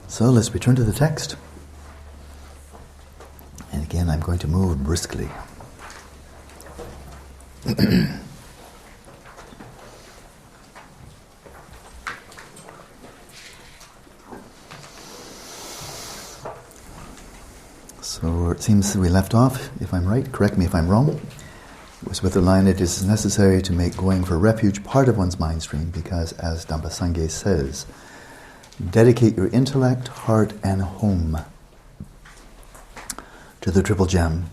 So let's return to the text. And again, I'm going to move briskly. So it seems we left off, if I'm right, correct me if I'm wrong, was with the line, it is necessary to make going for refuge part of one's mind stream because, as Dhamma says, dedicate your intellect, heart, and home to the triple gem.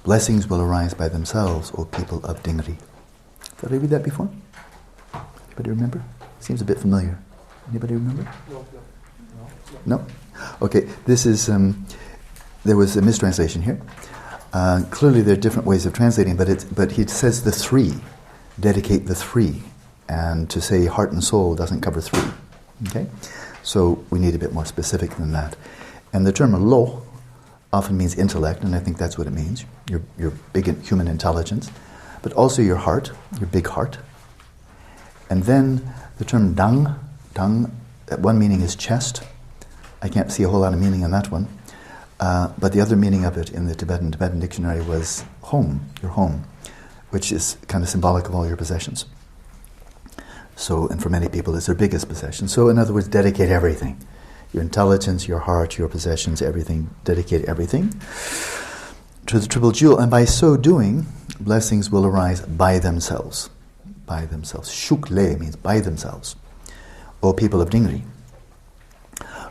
Blessings will arise by themselves, O people of Dingri. Did I read that before? Anybody remember? Seems a bit familiar. Anybody remember? No? Okay, this is, there was a mistranslation here. Clearly there are different ways of translating, but he says the three, dedicate the three, and to say heart and soul doesn't cover three. Okay? So we need a bit more specific than that. And the term lo often means intellect, and I think that's what it means, your big human intelligence, but also your heart, your big heart. And then the term dang, one meaning is chest. I can't see a whole lot of meaning in that one. But the other meaning of it in the Tibetan dictionary was home, your home, which is kind of symbolic of all your possessions. So, and for many people, it's their biggest possession. So, in other words, dedicate everything. Your intelligence, your heart, your possessions, everything. Dedicate everything to the triple jewel. And by so doing, blessings will arise by themselves. By themselves. Shukle means by themselves. O people of Dingri.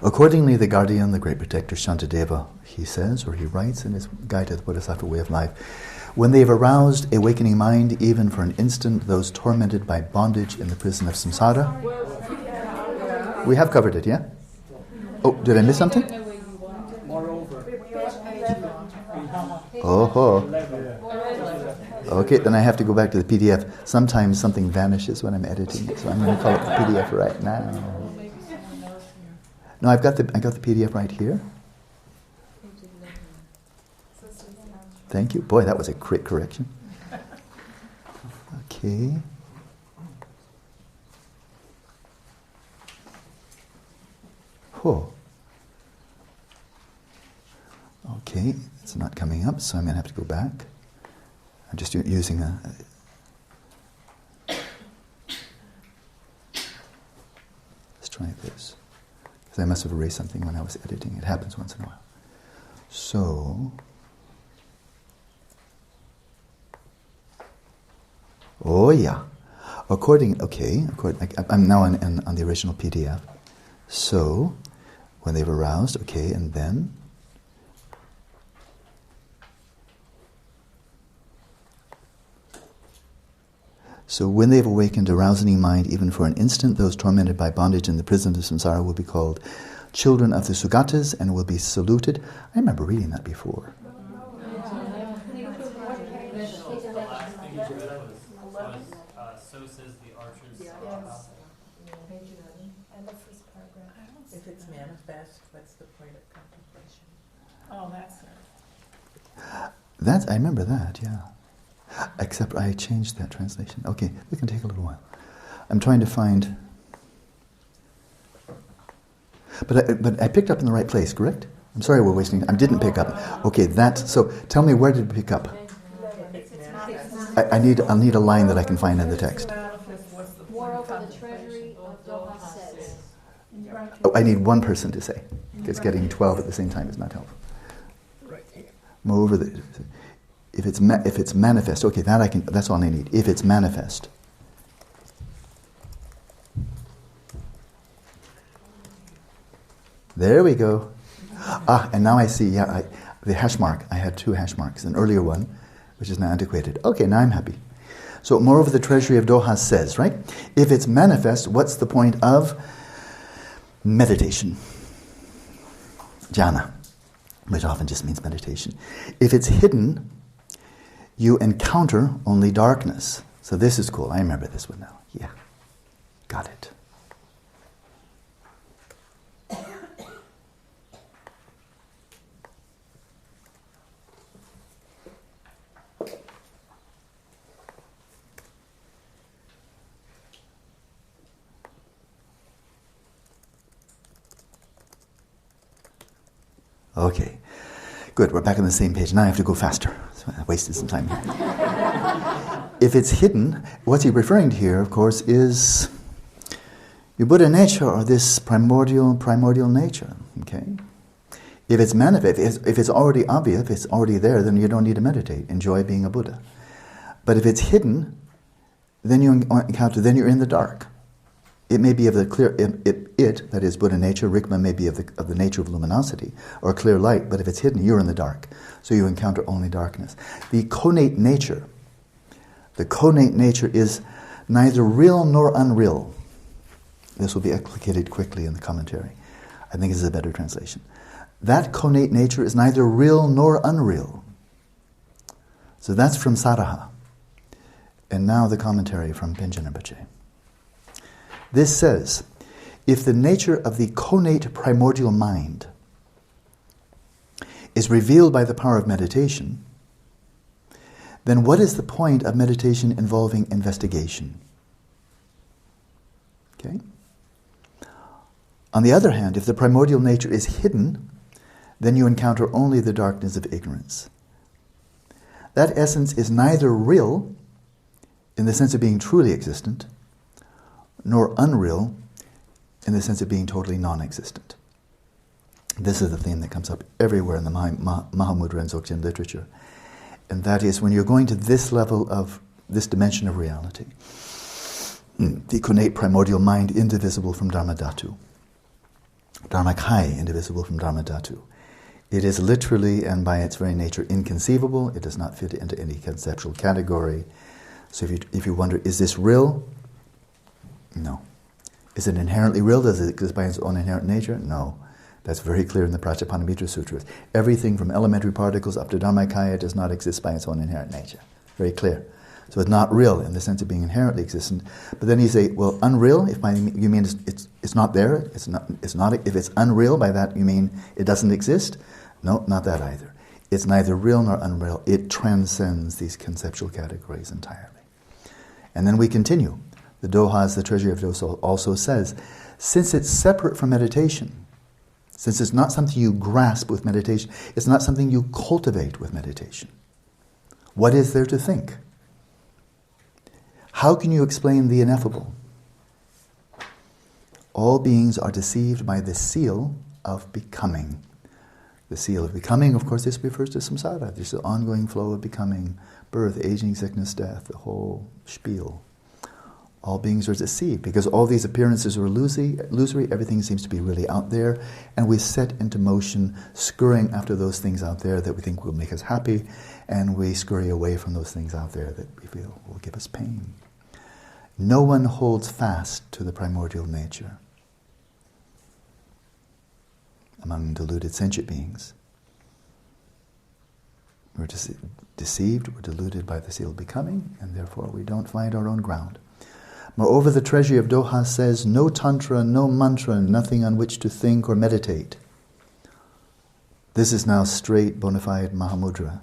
Accordingly, the guardian, the great protector, Shantideva, he says, or he writes in his Guide to the Bodhisattva Way of Life, when they have aroused awakening mind, even for an instant, those tormented by bondage in the prison of samsara. We have covered it, yeah? Oh, did I miss something? Oh. Okay, then I have to go back to the PDF. Sometimes something vanishes when I'm editing it, so I'm going to call it the PDF right now. No, I got the PDF right here. Thank you. Boy, that was a quick correction. Okay. Oh. Okay, it's not coming up, so I'm going to have to go back. I'm just using a... Let's try this. Because I must have erased something when I was editing. It happens once in a while. So... Oh yeah. I'm now on the original PDF. So, when they've aroused, okay, and then... So when they've awakened arousing mind, even for an instant, those tormented by bondage in the prison of samsara will be called children of the Sugatas and will be saluted. I remember reading that before. So says the archers. And the first paragraph. If it's manifest, what's the point of contemplation? Oh, that's I remember that, yeah. Except I changed that translation. Okay, we can take a little while. I'm trying to find... But I picked up in the right place, correct? I'm sorry we're wasting time. I didn't pick up. Okay, so tell me, where did we pick up? I'll need a line that I can find in the text. Moreover, the treasury of Doha says. Oh, I need one person to say, because getting 12 at the same time is not helpful. Moreover, if it's manifest, okay, that's all I need. If it's manifest. There we go. And now I see, the hash mark. I had 2 hash marks. An earlier one, which is now antiquated. Okay, now I'm happy. So, moreover, the treasury of Doha says, right? If it's manifest, what's the point of meditation? Jhana, which often just means meditation. If it's hidden, you encounter only darkness. So this is cool. I remember this one now. Yeah, got it. Okay, good. We're back on the same page. Now I have to go faster. So I wasted some time here. If it's hidden, what's he referring to here, of course, is your Buddha nature or this primordial nature. Okay. If it's manifest, if it's already obvious, if it's already there, then you don't need to meditate. Enjoy being a Buddha. But if it's hidden, then you encounter. Then you're in the dark. It may be of the clear, that is Buddha nature. Rikma may be of the nature of luminosity or clear light. But if it's hidden, you're in the dark. So you encounter only darkness. The connate nature is neither real nor unreal. This will be explicated quickly in the commentary. I think this is a better translation. That connate nature is neither real nor unreal. So that's from Saraha. And now the commentary from Panchen Lozang. This says, if the nature of the connate primordial mind is revealed by the power of meditation, then what is the point of meditation involving investigation? Okay? On the other hand, if the primordial nature is hidden, then you encounter only the darkness of ignorance. That essence is neither real, in the sense of being truly existent, nor unreal, in the sense of being totally non-existent. This is the theme that comes up everywhere in the Mahamudra and Dzogchen literature. And that is, when you're going to this level of, this dimension of reality, the connate primordial mind, indivisible from Dharmadhatu. Dharmakaya, indivisible from Dharmadhatu. It is literally and by its very nature inconceivable. It does not fit into any conceptual category. So if you wonder, is this real? No. Is it inherently real? Does it exist by its own inherent nature? No. That's very clear in the Prajnaparamita Sutras. Everything from elementary particles up to Dharmakaya does not exist by its own inherent nature. Very clear. So it's not real in the sense of being inherently existent. But then you say, well, unreal, if you mean it's not there, it's not. If it's unreal, by that you mean it doesn't exist? No, not that either. It's neither real nor unreal. It transcends these conceptual categories entirely. And then we continue. The Dohas, the Treasury of Dosa, also says, since it's separate from meditation, since it's not something you grasp with meditation, it's not something you cultivate with meditation, what is there to think? How can you explain the ineffable? All beings are deceived by the seal of becoming. The seal of becoming, of course, this refers to samsara. There's the ongoing flow of becoming, birth, aging, sickness, death, the whole spiel. All beings are deceived because all these appearances are illusory, everything seems to be really out there, and we set into motion scurrying after those things out there that we think will make us happy, and we scurry away from those things out there that we feel will give us pain. No one holds fast to the primordial nature among deluded sentient beings. We're deceived, we're deluded by the seal of becoming, and therefore we don't find our own ground. Moreover, the Treasury of Doha says, no tantra, no mantra, nothing on which to think or meditate. This is now straight bona fide Mahamudra.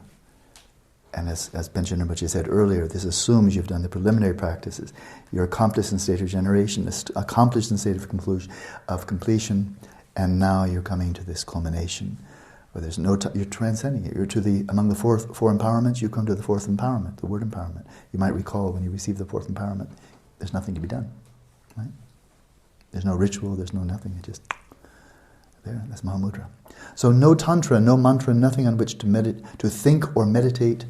And as Panchen Lozang said earlier, this assumes you've done the preliminary practices. You're accomplished in state of generation, accomplished in state of completion, and now you're coming to this culmination where there's no you're transcending it. You're to among the four empowerments, you come to the fourth empowerment, the word empowerment. You might recall when you receive the fourth empowerment, there's nothing to be done, right? There's no ritual, there's no nothing, it's just there, that's Mahamudra. So no tantra, no mantra, nothing on which to think or meditate.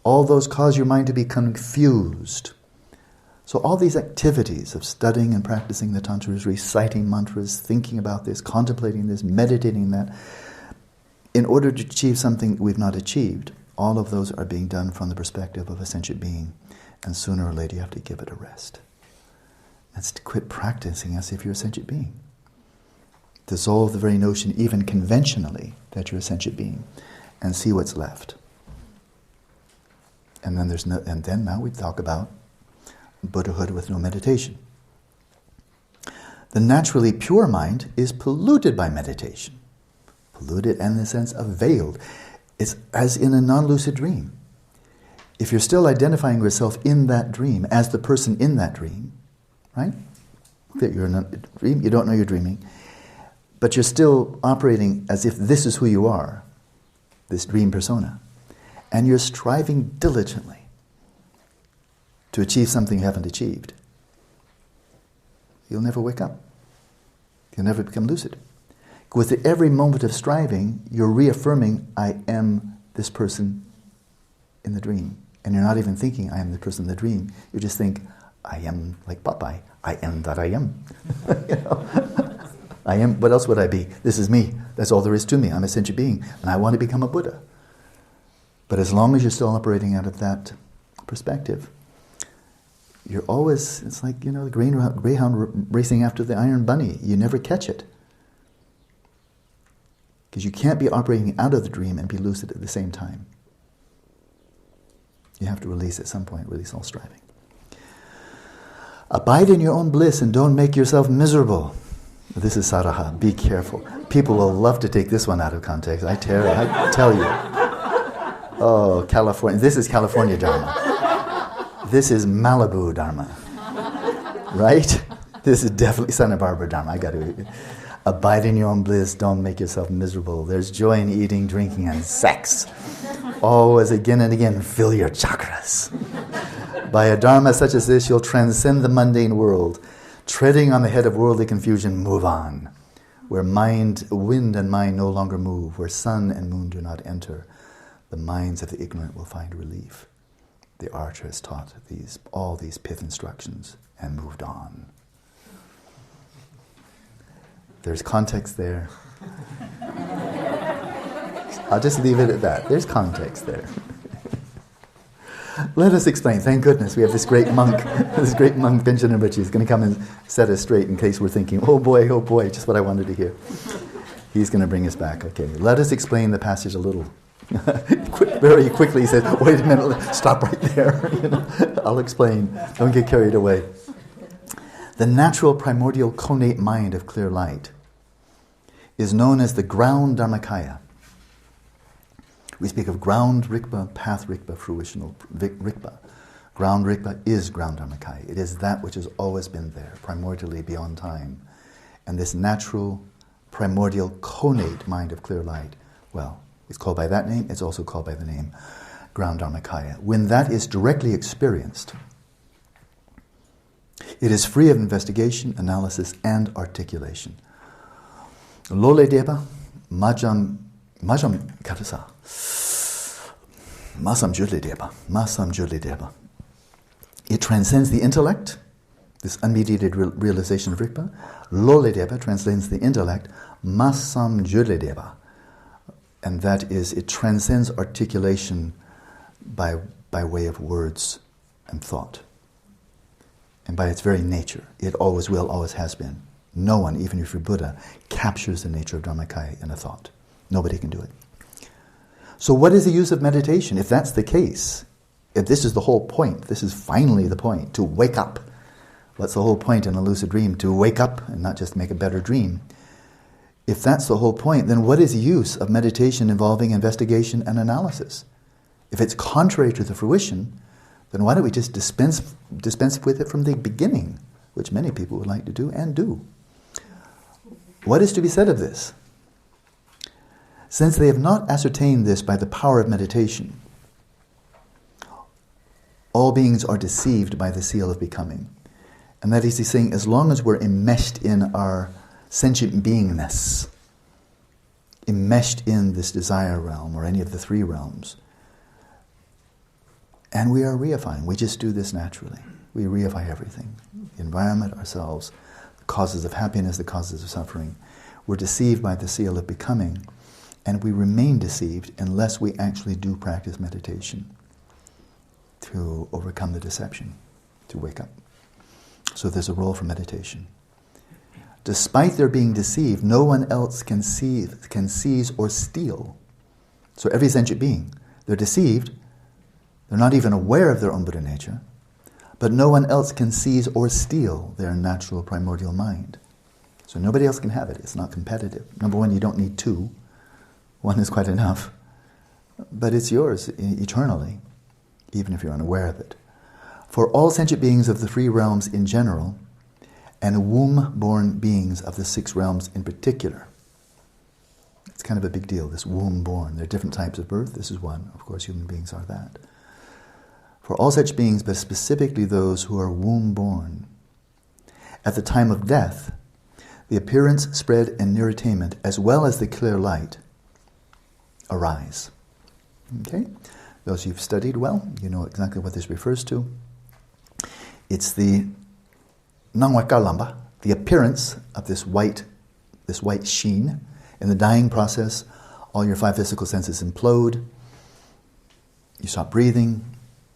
All those cause your mind to be confused. So all these activities of studying and practicing the tantras, reciting mantras, thinking about this, contemplating this, meditating that, in order to achieve something we've not achieved, all of those are being done from the perspective of a sentient being. And sooner or later you have to give it a rest. That's to quit practicing as if you're a sentient being. Dissolve the very notion, even conventionally, that you're a sentient being, and see what's left. And then now we talk about Buddhahood with no meditation. The naturally pure mind is polluted by meditation. Polluted in the sense of veiled. It's as in a non-lucid dream. If you're still identifying yourself in that dream as the person in that dream, right? That you're in a dream, you don't know you're dreaming. but you're still operating as if this is who you are, this dream persona, and you're striving diligently to achieve something you haven't achieved, you'll never wake up. You'll never become lucid. With every moment of striving, you're reaffirming, I am this person in the dream. And you're not even thinking, I am the person in the dream. You just think, I am like Popeye. I am that I am. You know? I am, what else would I be? This is me. That's all there is to me. I'm a sentient being. And I want to become a Buddha. But as long as you're still operating out of that perspective, you're always, it's like, you know, the greyhound racing after the iron bunny. You never catch it. Because you can't be operating out of the dream and be lucid at the same time. You have to release at some point, release all striving. Abide in your own bliss and don't make yourself miserable. This is Saraha. Be careful. People will love to take this one out of context. I tell you. Oh, California. This is California Dharma. This is Malibu Dharma. Right? This is definitely Santa Barbara Dharma. I got to abide in your own bliss. Don't make yourself miserable. There's joy in eating, drinking, and sex. Always, again and again, fill your chakras. By a dharma such as this, you'll transcend the mundane world. Treading on the head of worldly confusion, move on. Where wind and mind no longer move, where sun and moon do not enter, the minds of the ignorant will find relief. The archer has taught all these pith instructions and moved on. There's context there. I'll just leave it at that. There's context there. Let us explain. Thank goodness we have this great monk, Panchen Lozang, is going to come and set us straight in case we're thinking, oh boy, just what I wanted to hear. He's going to bring us back. Okay, let us explain the passage a little. Very quickly he said, wait a minute, stop right there. You know, I'll explain. Don't get carried away. The natural primordial connate mind of clear light is known as the ground Dharmakaya. We speak of ground Rikpa, path Rikpa, fruitional Rikpa. Ground Rikpa is ground Dharmakaya. It is that which has always been there, primordially beyond time. And this natural, primordial, connate mind of clear light, well, it's called by that name, it's also called by the name ground Dharmakaya. When that is directly experienced, it is free of investigation, analysis, and articulation. Lole deba, majam katasa. Masam jule deba. It transcends the intellect, this unmediated realization of Rikpa. Lole deba transcends the intellect, masam jule deba. And that is, it transcends articulation by way of words and thought. And by its very nature, it always will, always has been. No one, even if you're Buddha, captures the nature of Dharmakaya in a thought. Nobody can do it. So what is the use of meditation? If that's the case, if this is the whole point, this is finally the point, to wake up. What's the whole point in a lucid dream? To wake up and not just make a better dream. If that's the whole point, then what is the use of meditation involving investigation and analysis? If it's contrary to the fruition, then why don't we just dispense with it from the beginning, which many people would like to do and do. What is to be said of this? Since they have not ascertained this by the power of meditation, all beings are deceived by the seal of becoming. And that is, he's saying, as long as we're enmeshed in our sentient beingness, enmeshed in this desire realm or any of the three realms, and we are reifying, we just do this naturally. We reify everything. The environment, ourselves, the causes of happiness, the causes of suffering. We're deceived by the seal of becoming, and we remain deceived unless we actually do practice meditation to overcome the deception, to wake up. So there's a role for meditation. Despite their being deceived, no one else can seize or steal. So every sentient being, they're deceived, they're not even aware of their own Buddha nature, but no one else can seize or steal their natural primordial mind. So nobody else can have it. It's not competitive. Number one, you don't need two. One is quite enough. But it's yours eternally, even if you're unaware of it. For all sentient beings of the three realms in general, and womb-born beings of the six realms in particular, It's kind of a big deal, this womb born. There are different types of birth. This is one. Of course, human beings are that. For all such beings, but specifically those who are womb born, at the time of death, the appearance, spread, and near attainment, as well as the clear light, arise. Okay? Those who've studied well, you know exactly what this refers to. It's the nangwakalamba, the appearance of this white sheen. In the dying process, all your 5 physical senses implode, you stop breathing,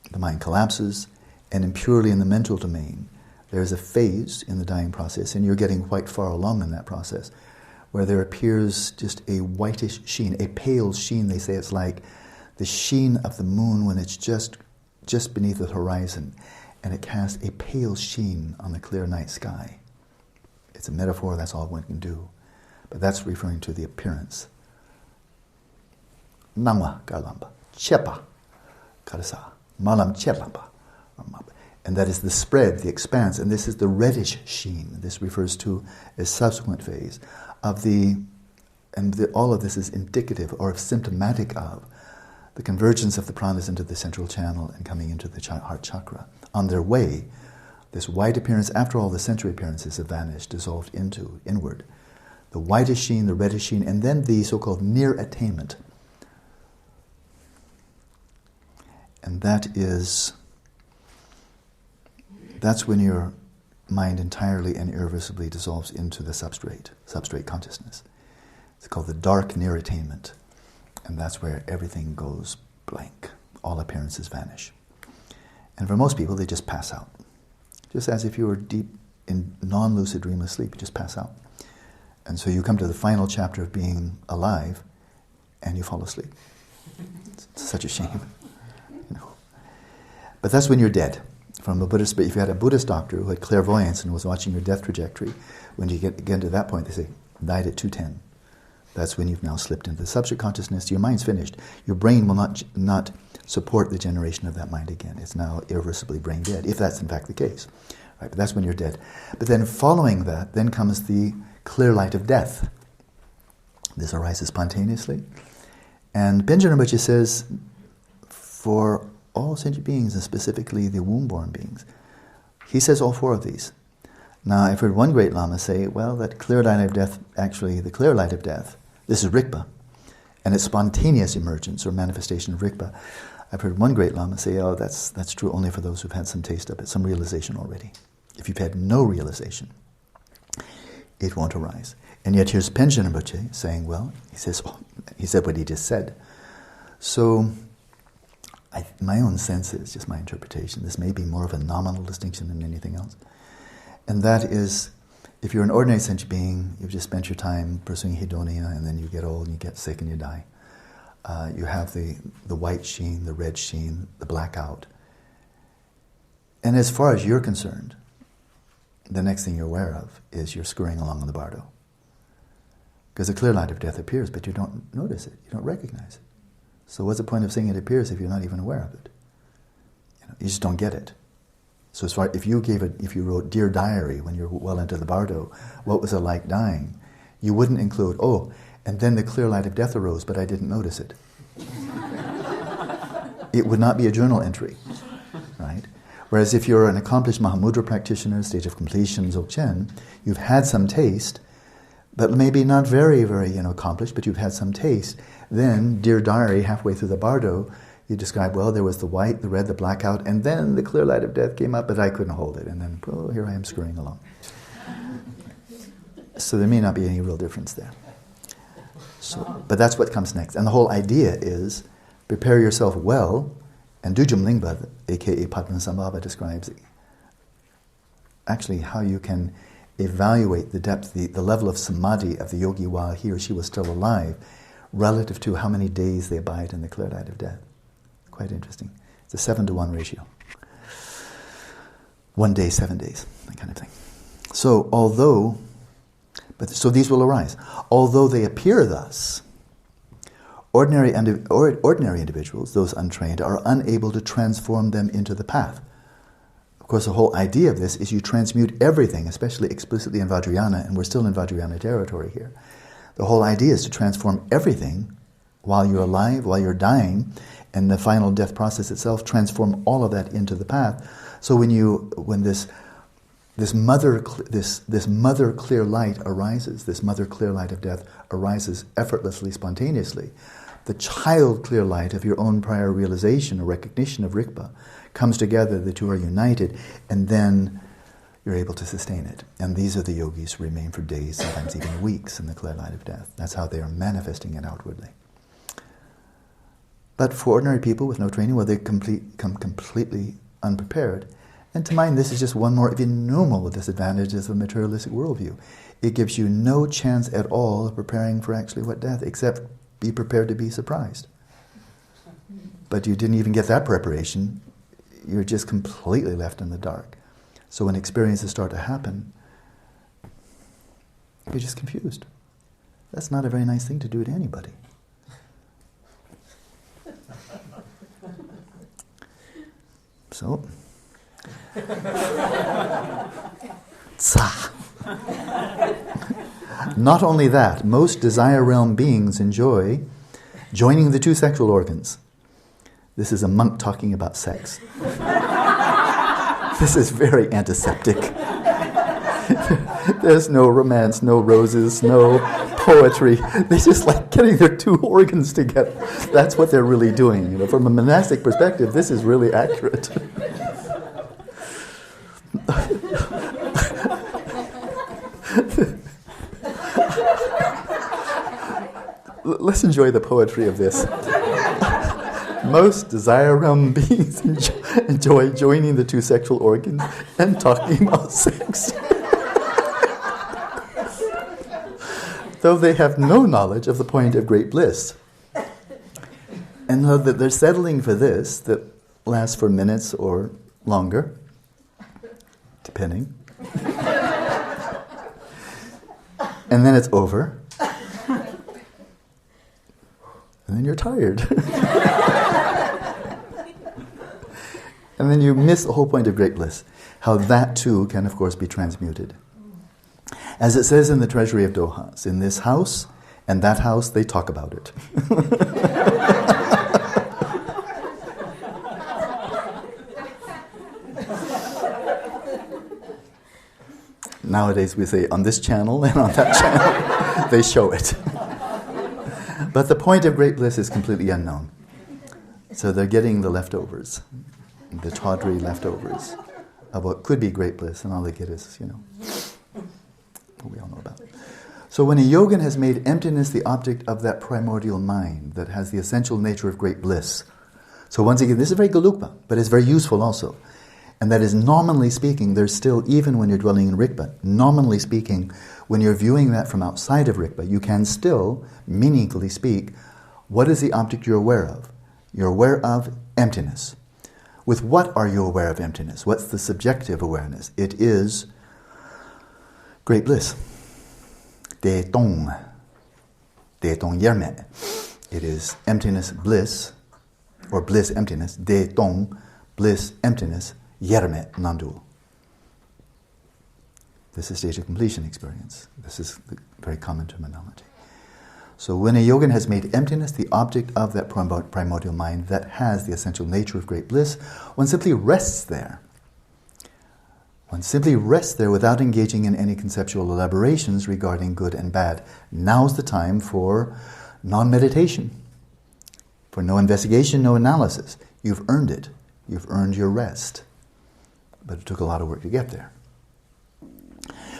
the mind collapses, and impurely in the mental domain, there is a phase in the dying process, and you're getting quite far along in that process, where there appears just a whitish sheen, a pale sheen. They say it's like the sheen of the moon when it's just beneath the horizon, and it casts a pale sheen on the clear night sky. It's a metaphor, that's all one can do. But that's referring to the appearance. Nangwa kalamba, chepa karasa, malam chepamba. And that is the spread, the expanse, and this is the reddish sheen. This refers to a subsequent phase of all of this is indicative or symptomatic of the convergence of the pranas into the central channel and coming into the heart chakra. On their way, this white appearance, after all the sensory appearances have vanished, dissolved into inward, the whitish sheen, the reddish sheen, and then the so-called near attainment. And that's when your mind entirely and irreversibly dissolves into the substrate consciousness. It's called the dark near attainment. And that's where everything goes blank. All appearances vanish. And for most people, they just pass out. Just as if you were deep in non-lucid dreamless sleep, you just pass out. And so you come to the final chapter of being alive, and you fall asleep. It's such a shame. You know. But that's when you're dead. From a Buddhist, if you had a Buddhist doctor who had clairvoyance and was watching your death trajectory, when you get to that point, they say, died at 2:10. That's when you've now slipped into the substrate consciousness. Your mind's finished. Your brain will not support the generation of that mind again. It's now irreversibly brain dead, if that's in fact the case. Right, but that's when you're dead. But then following that, then comes the clear light of death. This arises spontaneously. And Panchen Lozang says, for all sentient beings, and specifically the womb-born beings, he says all 4 of these. Now, I've heard one great Lama say, well, that clear light of death, actually, the clear light of death, this is Rigpa, and it's spontaneous emergence or manifestation of Rigpa. I've heard one great Lama say, oh, that's true only for those who've had some taste of it, some realization already. If you've had no realization, it won't arise. And yet here's Panchen Lozang saying, well, he said what he just said. So, my own sense is, just my interpretation, this may be more of a nominal distinction than anything else. And that is, if you're an ordinary sentient being, you've just spent your time pursuing hedonia, and then you get old, and you get sick, and you die. You have the white sheen, the red sheen, the blackout. And as far as you're concerned, the next thing you're aware of is you're scurrying along on the bardo. Because the clear light of death appears, but you don't notice it, you don't recognize it. So what's the point of saying it appears if you're not even aware of it? You just don't get it. So as far if you wrote Dear Diary when you're well into the bardo, what was it like dying? You wouldn't include, oh, and then the clear light of death arose, but I didn't notice it. It would not be a journal entry, right? Whereas if you're an accomplished Mahamudra practitioner, stage of completion, Dzogchen, you've had some taste, but maybe not very, very accomplished, but you've had some taste. Then, Dear Diary, halfway through the bardo, you describe, well, there was the white, the red, the blackout, and then the clear light of death came up, but I couldn't hold it. And then, oh, here I am scurrying along. So there may not be any real difference there. So, but that's what comes next. And the whole idea is, prepare yourself well, and Dujum Lingpa, a.k.a. Padmasambhava, describes actually how you can evaluate the depth, the level of samadhi of the yogi while he or she was still alive, relative to how many days they abide in the clear light of death. Quite interesting. It's a 7-to-1 ratio. 1 day, 7 days, that kind of thing. So so these will arise. Although they appear thus, ordinary individuals, those untrained, are unable to transform them into the path. Of course, the whole idea of this is you transmute everything, especially explicitly in Vajrayana, and we're still in Vajrayana territory here. The whole idea is to transform everything while you're alive, while you're dying, and the final death process itself, transform all of that into the path. So when this mother clear light arises, this mother clear light of death arises effortlessly, spontaneously, the child clear light of your own prior realization or recognition of Rigpa comes together, the two are united, and then you're able to sustain it. And these are the yogis who remain for days, sometimes even weeks, in the clear light of death. That's how they are manifesting it outwardly. But for ordinary people with no training, well, they come completely unprepared. And to mine, this is just one more of innumerable disadvantages of a materialistic worldview. It gives you no chance at all of preparing for actually what death, except be prepared to be surprised. But you didn't even get that preparation. You're just completely left in the dark. So when experiences start to happen, you're just confused. That's not a very nice thing to do to anybody. So, not only that, most desire realm beings enjoy joining the two sexual organs. This is a monk talking about sex. This is very antiseptic. There's no romance, no roses, no poetry. They just like getting their two organs together. That's what they're really doing. From a monastic perspective, this is really accurate. Let's enjoy the poetry of this. Most desire realm beings enjoy joining the two sexual organs and talking about sex. Though they have no knowledge of the point of great bliss. And though that they're settling for this, that lasts for minutes or longer, depending. And then it's over. And then you're tired. And then you miss the whole point of great bliss. How that too can, of course, be transmuted. As it says in the Treasury of Dohas, in this house and that house, they talk about it. Nowadays we say on this channel and on that channel, they show it. But the point of great bliss is completely unknown. So they're getting the leftovers, the tawdry leftovers of what could be great bliss, and all they get is, what we all know about. So when a yogin has made emptiness the object of that primordial mind that has the essential nature of great bliss. So once again, this is very galukpa, but it's very useful also. And that is, nominally speaking, there's still, even when you're dwelling in Rigpa, nominally speaking, when you're viewing that from outside of Rigpa, you can still, meaningfully speak, what is the object you're aware of? You're aware of emptiness. With what are you aware of emptiness? What's the subjective awareness? It is great bliss. De tong yerme. It is emptiness, bliss, or bliss, emptiness. De tong, bliss, emptiness, yerme, nandu. This is stage of completion experience. This is the very common terminology. So when a yogin has made emptiness the object of that primordial mind that has the essential nature of great bliss, one simply rests there. One simply rests there without engaging in any conceptual elaborations regarding good and bad. Now's the time for non-meditation, for no investigation, no analysis. You've earned it. You've earned your rest. But it took a lot of work to get there.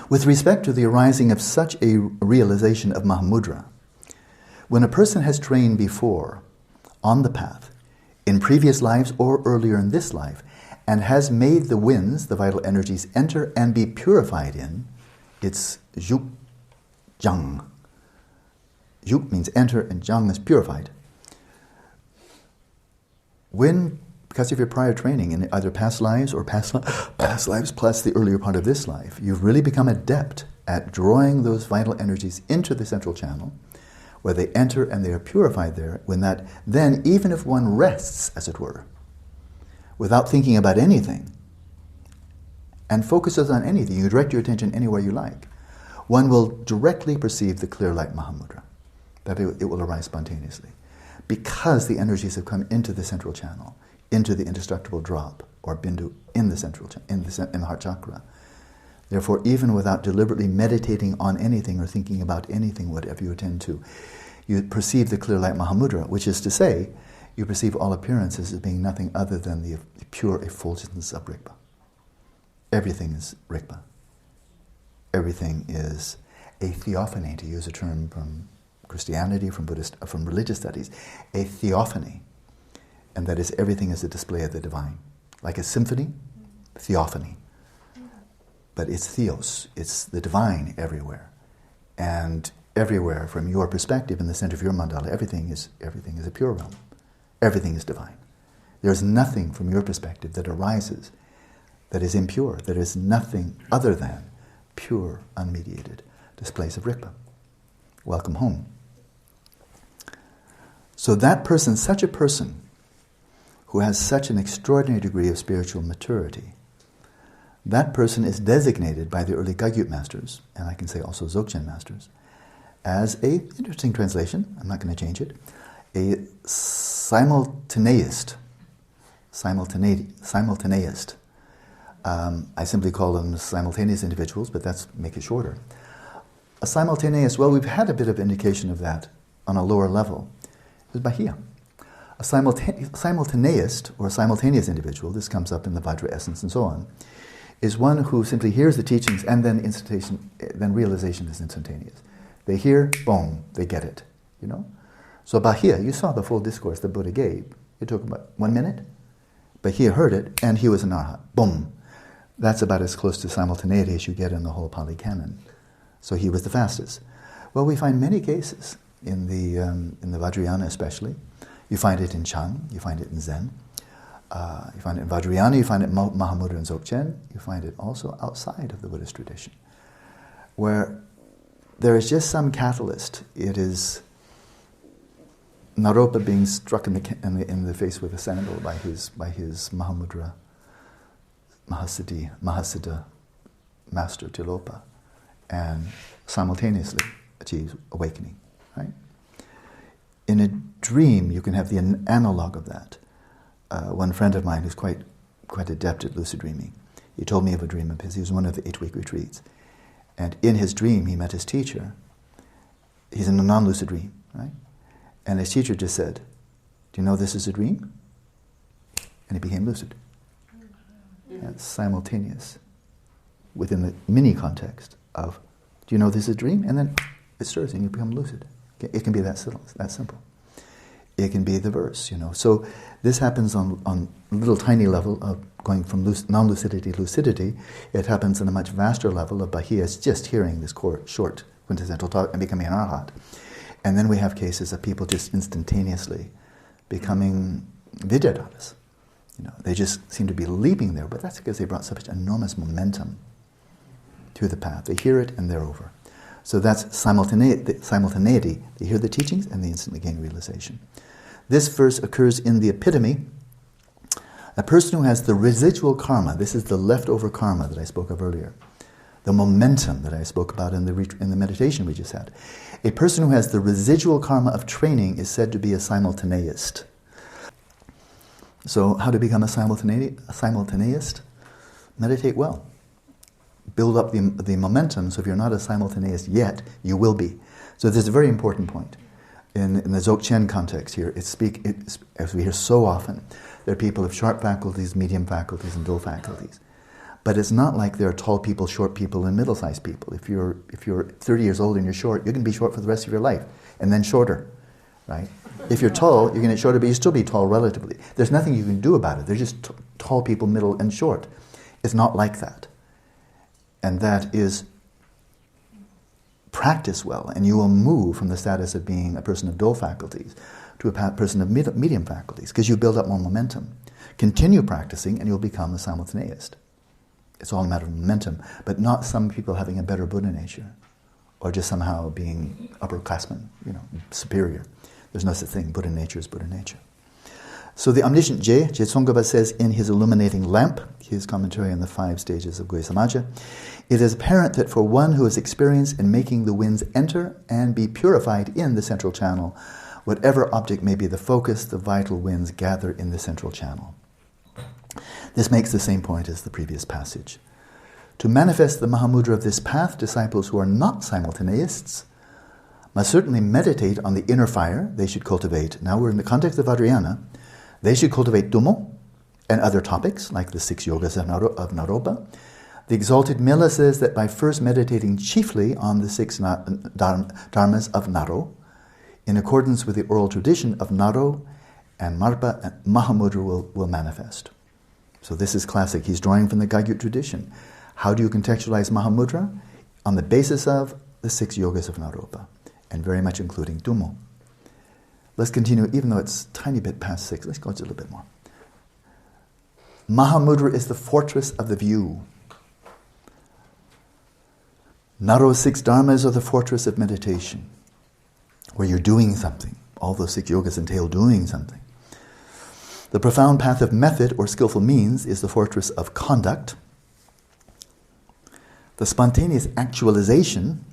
With respect to the arising of such a realization of Mahamudra, when a person has trained before on the path, in previous lives or earlier in this life, and has made the winds, the vital energies, enter and be purified in, it's juk jang. Juk means enter and jang is purified. When, because of your prior training in either past lives or past lives plus the earlier part of this life, you've really become adept at drawing those vital energies into the central channel, where they enter and they are purified there, when that, then even if one rests, as it were, without thinking about anything, and focuses on anything, you direct your attention anywhere you like, one will directly perceive the clear light Mahamudra, that it will arise spontaneously, because the energies have come into the central channel, into the indestructible drop, or bindu, in the central, in the heart chakra. Therefore, even without deliberately meditating on anything or thinking about anything, whatever you attend to, you perceive the clear light Mahamudra, which is to say, you perceive all appearances as being nothing other than the pure effulgence of Rigpa. Everything is Rigpa. Everything is a theophany, to use a term from Christianity, from Buddhist, from religious studies, a theophany, and that is everything is a display of the divine, like a symphony, theophany. But it's theos, it's the divine everywhere, and everywhere from your perspective, in the center of your mandala, everything is a pure realm. Everything is divine. There's nothing from your perspective that arises that is impure. There is nothing other than pure, unmediated displays of Rigpa. Welcome home. So that person, such a person, who has such an extraordinary degree of spiritual maturity, that person is designated by the early Kagyü masters, and I can say also Dzogchen masters, as a, interesting translation, I'm not going to change it, a simultaneist. Simultaneist. I simply call them simultaneous individuals, but that's make it shorter. A simultaneous, well, we've had a bit of indication of that on a lower level. It was Bahia. A simultaneist, or a simultaneous individual, this comes up in the Vajra essence and so on, is one who simply hears the teachings and then realization is instantaneous. They hear, boom, they get it, you know? So Bahia, you saw the full discourse the Buddha gave. It took about 1 minute, but he heard it and he was an arhat. Boom. That's about as close to simultaneity as you get in the whole Pali Canon. So he was the fastest. Well, we find many cases in the Vajrayana especially. You find it in Chan, you find it in Zen, you find it in Vajrayana, you find it in Mahamudra and Dzogchen, you find it also outside of the Buddhist tradition, where there is just some catalyst. It is Naropa being struck in the face with a sandal by his Mahāmudrā, Mahasiddha master Tilopa, and simultaneously achieves awakening. Right? In a dream, you can have the analog of that. One friend of mine who's quite adept at lucid dreaming, he told me of a dream of his. He was on one of the 8-week retreats, and in his dream, he met his teacher. He's in a non-lucid dream, right? And his teacher just said, "Do you know this is a dream?" And he became lucid. That's simultaneous within the mini context of, "Do you know this is a dream?" And then it stirs and you become lucid. It can be that simple. It can be the verse, you know. So this happens on a little tiny level of going from non-lucidity to lucidity. It happens on a much vaster level of Bahiyas just hearing this short quintessential talk and becoming an arhat. And then we have cases of people just instantaneously becoming vidyadharas. You know, they just seem to be leaping there, but that's because they brought such enormous momentum to the path. They hear it and they're over. So that's simultaneity. They hear the teachings and they instantly gain realization. This verse occurs in the epitome. A person who has the residual karma, this is the leftover karma that I spoke of earlier, the momentum that I spoke about in the meditation we just had. A person who has the residual karma of training is said to be a simultaneist. So how to become a simultaneist? Meditate well. Build up the momentum, so if you're not a simultaneist yet, you will be. So this is a very important point. In the Dzogchen context here, as we hear so often, there are people of sharp faculties, medium faculties, and dull faculties. But it's not like there are tall people, short people, and middle-sized people. If you're 30 years old and you're short, you're going to be short for the rest of your life, and then shorter, right? If you're tall, you're going to get shorter, but you still be tall relatively. There's nothing you can do about it. There's just tall people, middle, and short. It's not like that. And that is practice well, and you will move from the status of being a person of dull faculties to a person of medium faculties, because you build up more momentum. Continue practicing, and you'll become a simultaneist. It's all a matter of momentum, but not some people having a better Buddha nature, or just somehow being upperclassmen, superior. There's no such thing. Buddha nature is Buddha nature. So the omniscient Je Tsongkhapa says in his illuminating lamp, his commentary on the 5 stages of Goya Samaja, it is apparent that for one who has experience in making the winds enter and be purified in the central channel, whatever object may be the focus, the vital winds gather in the central channel. This makes the same point as the previous passage. To manifest the Mahamudra of this path, disciples who are not simultaneists must certainly meditate on the inner fire. They should cultivate, now we're in the context of Vajrayana, they should cultivate Tummo and other topics like the 6 yogas of Naropa. The exalted Milla says that by first meditating chiefly on the 6 dharmas of Naro, in accordance with the oral tradition of Naro and Marpa, Mahamudra will manifest. So this is classic. He's drawing from the Kagyü tradition. How do you contextualize Mahamudra? On the basis of the 6 yogas of Naropa, and very much including Tummo. Let's continue, even though it's a tiny bit past 6. Let's go just a little bit more. Mahamudra is the fortress of the view. Naro's 6 dharmas are the fortress of meditation, where you're doing something. All those 6 yogas entail doing something. The profound path of method or skillful means is the fortress of conduct. The spontaneous actualization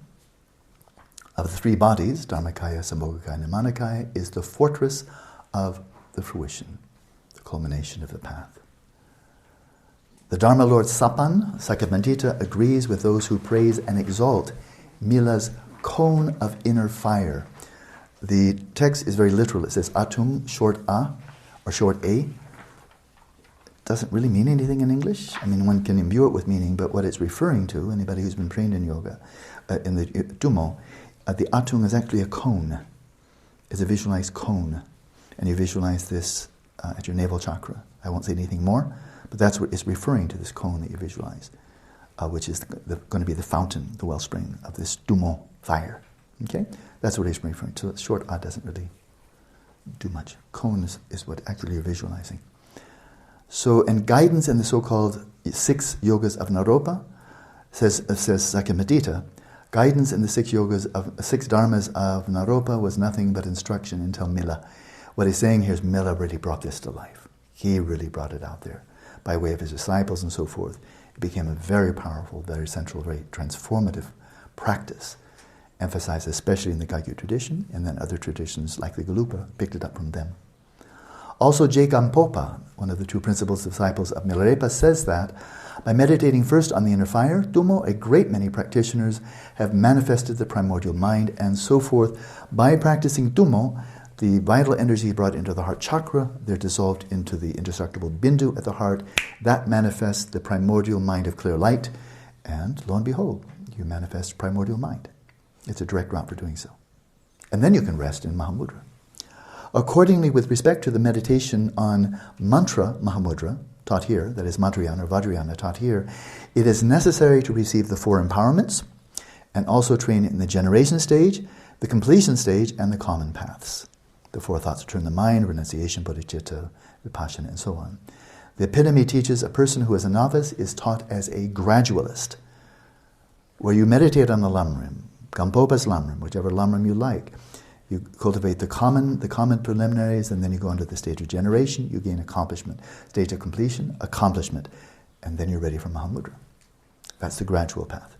of the 3 bodies, Dharmakaya, Sambhogakaya, and Nirmanakaya, is the fortress of the fruition, the culmination of the path. The Dharma Lord Sapan, Sakyamandita, agrees with those who praise and exalt Mila's cone of inner fire. The text is very literal. It says atum, short a, or short a. Doesn't really mean anything in English. I mean, one can imbue it with meaning, but what it's referring to, anybody who's been trained in yoga, in the Tummo, the atung is actually a cone. It's a visualized cone. And you visualize this at your navel chakra. I won't say anything more, but that's what it's referring to, this cone that you visualize, which is going to be the fountain, the wellspring of this Tummo fire. Okay? That's what he's referring to. Short a doesn't really do much. Cone is what actually you're visualizing. So, and guidance in the so-called 6 yogas of Naropa, says Sakyamandita, guidance in the 6 dharmas of Naropa was nothing but instruction until Milla. What he's saying here is Milla really brought this to life. He really brought it out there by way of his disciples and so forth. It became a very powerful, very central, very transformative practice, emphasized especially in the Kagyü tradition, and then other traditions like the Gelugpa picked it up from them. Also, Je Gampopa, one of the 2 principal disciples of Milarepa, says that by meditating first on the inner fire, Tummo, a great many practitioners have manifested the primordial mind, and so forth. By practicing Tummo, the vital energy brought into the heart chakra, they're dissolved into the indestructible bindu at the heart. That manifests the primordial mind of clear light, and lo and behold, you manifest primordial mind. It's a direct route for doing so. And then you can rest in Mahamudra. Accordingly, with respect to the meditation on mantra Mahamudra, taught here, that is Madhyana or Vajrayana taught here, it is necessary to receive the 4 empowerments and also train in the generation stage, the completion stage, and the common paths. The 4 thoughts to turn the mind, renunciation, bodhicitta, Vipashyana, and so on. The epitome teaches a person who is a novice is taught as a gradualist, where you meditate on the lamrim, Gampopa's lamrim, whichever lamrim you like. You cultivate the common preliminaries, and then you go into the stage of generation, you gain accomplishment. Stage of completion, accomplishment, and then you're ready for Mahamudra. That's the gradual path.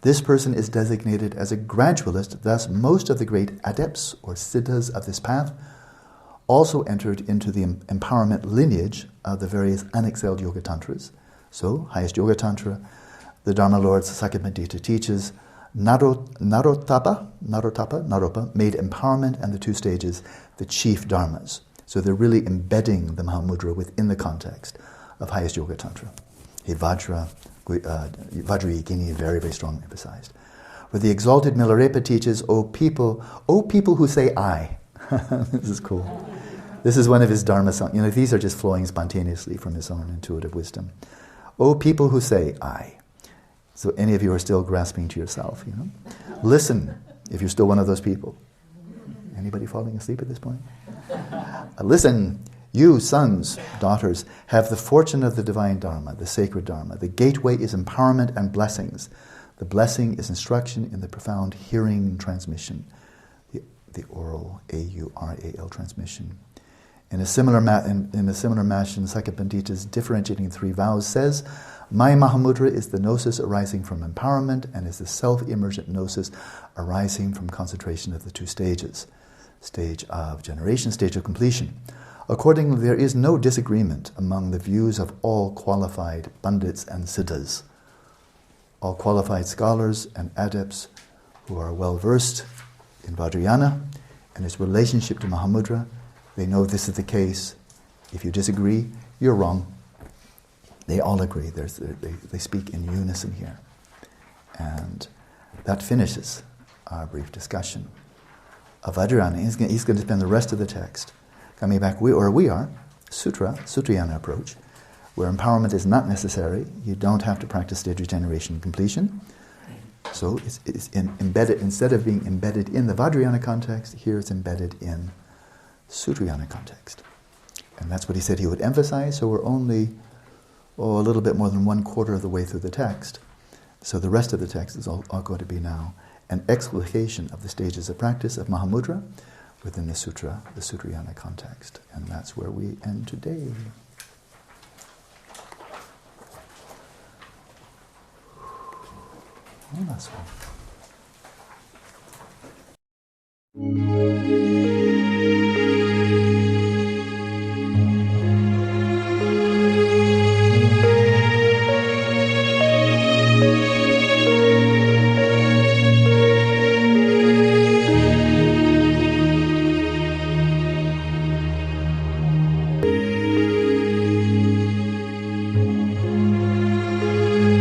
This person is designated as a gradualist, thus most of the great adepts or siddhas of this path also entered into the empowerment lineage of the various unexcelled yoga tantras. So, highest yoga tantra, the Dharma Lord Sakyamandita teaches, Naropa made empowerment and the 2 stages the chief dharmas. So they're really embedding the Mahamudra within the context of highest yoga tantra. Vajrayogini, very, very strongly emphasized. Where the exalted Milarepa teaches, O people who say I. This is cool. This is one of his dharma songs. You know, these are just flowing spontaneously from his own intuitive wisdom. O people who say I. So any of you are still grasping to yourself, you know. Listen, if you're still one of those people. Anybody falling asleep at this point? Listen, you sons, daughters, have the fortune of the divine Dharma, the sacred Dharma. The gateway is empowerment and blessings. The blessing is instruction in the profound hearing transmission, the oral, A-U-R-A-L transmission. In a similar fashion, Sakya Pandita's differentiating three vows says, my Mahamudra is the gnosis arising from empowerment and is the self-emergent gnosis arising from concentration of the two stages, stage of generation, stage of completion. Accordingly, there is no disagreement among the views of all qualified Pandits and Siddhas, all qualified scholars and adepts who are well versed in Vajrayana and its relationship to Mahamudra. They know this is the case. If you disagree, you're wrong. They all agree. They speak in unison here. And that finishes our brief discussion of Vajrayana. He's going to spend the rest of the text coming back, we are, Sutrayana approach, where empowerment is not necessary. You don't have to practice stage of generation and completion. So it's embedded, instead of being embedded in the Vajrayana context, here it's embedded in Sutrayana context. And that's what he said he would emphasize, so we're only a little bit more than 1/4 of the way through the text. So the rest of the text is all going to be now an explication of the stages of practice of Mahamudra within the sutra, the Sutrayana context. And that's where we end today. Oh, that's one.